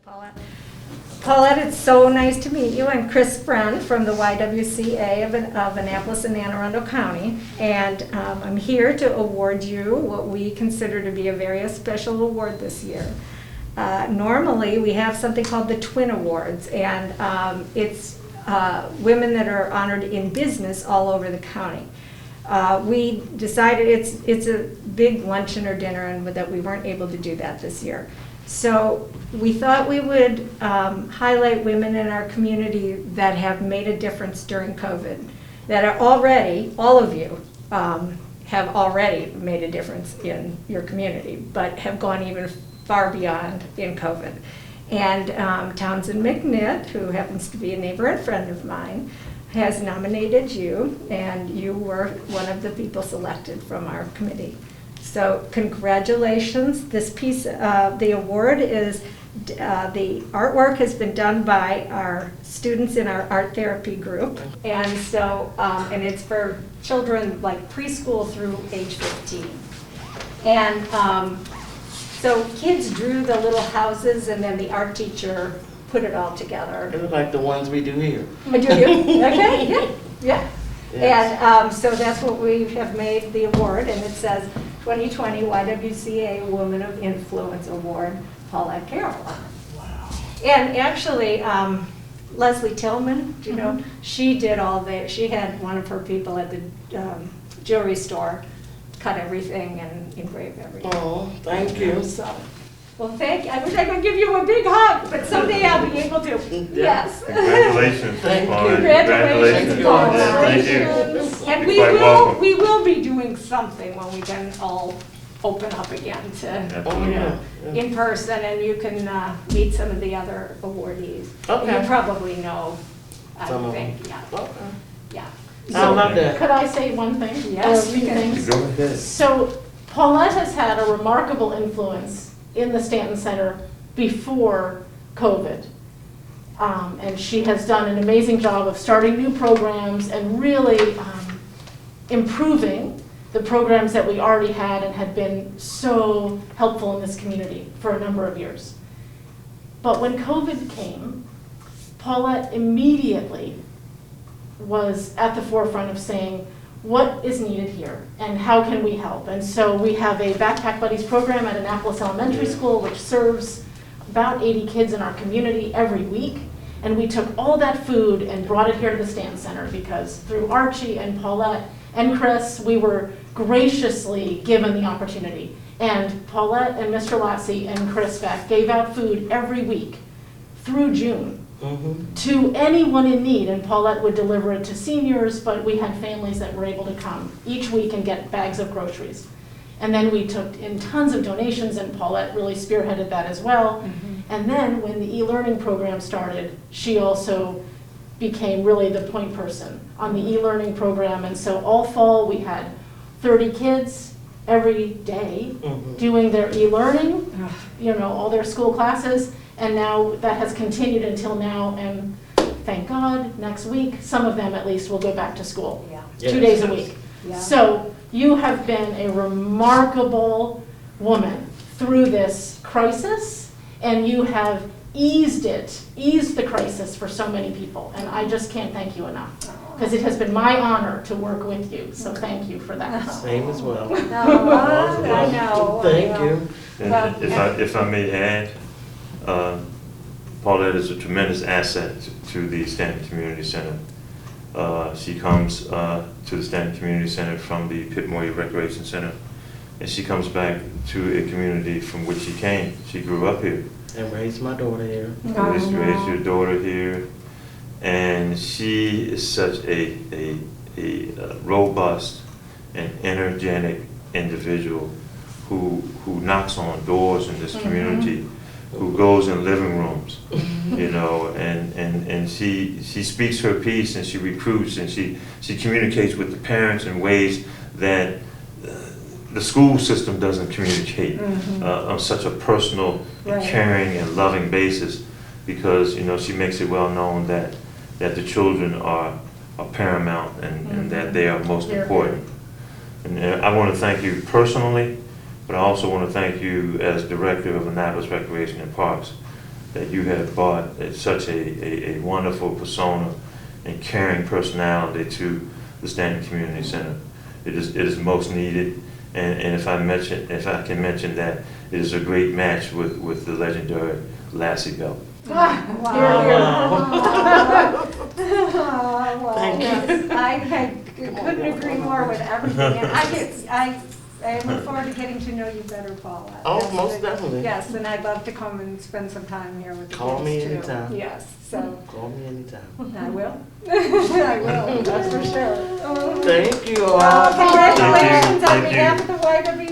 Paulette. Paulette, it's so nice to meet you. I'm Chris Friend from the YWCA of Annapolis and Anne Arundel County, and I'm here to award you what we consider to be a very special award this year. Normally, we have something called the Twin Awards, and it's women that are honored in business all over the county. We decided it's a big luncheon or dinner, and that we weren't able to do that this year. So we thought we would highlight women in our community that have made a difference during COVID, that are already, all of you have already made a difference in your community, but have gone even far beyond in COVID. And Townsend McNitt, who happens to be a neighbor and friend of mine, has nominated you, and you were one of the people selected from our committee. So congratulations. This piece of the award is, the artwork has been done by our students in our art therapy group. And so, and it's for children like preschool through age 15. And so kids drew the little houses, and then the art teacher put it all together. It looks like the ones we do here. Do you? Okay, yeah, yeah. Yes. And so that's what we have made the award, and it says 2020 YWCA Woman of Influence Award, Paulette Carroll. Wow. And actually, Leslie Tillman, do you know, she did all the, she had one of her people at the jewelry store cut everything and engrave everything. Oh, thank you. So, well, thank you. I wish I could give you a big hug, but someday I'll be able to. Yes. Congratulations, Paulette. Congratulations, Paulette. Thank you. And we will be doing something when we can all open up again to, in person, and you can meet some of the other awardees. Okay. You probably know, I Some think, of them. yeah. Okay. Yeah. I love that. Could I say one thing? Yes, Or a few you can. things? Go ahead. So Paulette has had a remarkable influence in the Stanton Center before COVID. And she has done an amazing job of starting new programs and really improving the programs that we already had and had been so helpful in this community for a number of years. But when COVID came, Paulette immediately was at the forefront of saying, what is needed here and how can we help? And so we have a Backpack Buddies program at Annapolis Elementary School, which serves about 80 kids in our community every week. And we took all that food and brought it here to the Stanton Center because through Archie and Paulette and Chris, we were graciously given the opportunity. And Paulette and Mr. Latzi and Chris Beck gave out food every week through June. To anyone in need, and Paulette would deliver it to seniors, but we had families that were able to come each week and get bags of groceries. And then we took in tons of donations, and Paulette really spearheaded that as well. And then when the e-learning program started, she also became really the point person on the e-learning program. And so all fall we had 30 kids every day doing their e-learning, you know, all their school classes. And now that has continued until now, and thank God, next week, some of them at least will go back to school, 2 days a week. Yeah. So you have been a remarkable woman through this crisis, and you have eased the crisis for so many people. And I just can't thank you enough, because it has been my honor to work with you. So thank you for that. Same as well. I know. Thank you. And if I may add, Paulette is a tremendous asset to the Stanton Community Center. She comes to the Stanton Community Center from the Pitmoyer Recreation Center, and she comes back to a community from which she came. She grew up here. And raised my daughter here. Raised your daughter here, and she is such a robust and energetic individual who knocks on doors in this community, who goes in living rooms, you know, and she speaks her piece, and she recruits, and she communicates with the parents in ways that the school system doesn't communicate on such a personal, and caring, and loving basis, because, you know, she makes it well known that the children are paramount, and that they are most important. And I want to thank you personally, but I also want to thank you as Director of Annapolis Recreation and Parks that you have brought such a wonderful persona and caring personality to the Stanton Community Center. It is most needed, and if I can mention that, it is a great match with the legendary Lassie Belt. Wow. Well, Thank you. yes, I couldn't agree more with everything. And I look forward to getting to know you better, Paula. Oh, Yes, most and- definitely. Yes, and I'd love to come and spend some time here with you. Call me too. anytime. Yes, so Call me anytime. I will. I will, that's for sure. Thank you all. Well, congratulations on Thank you. behalf of the YWCA.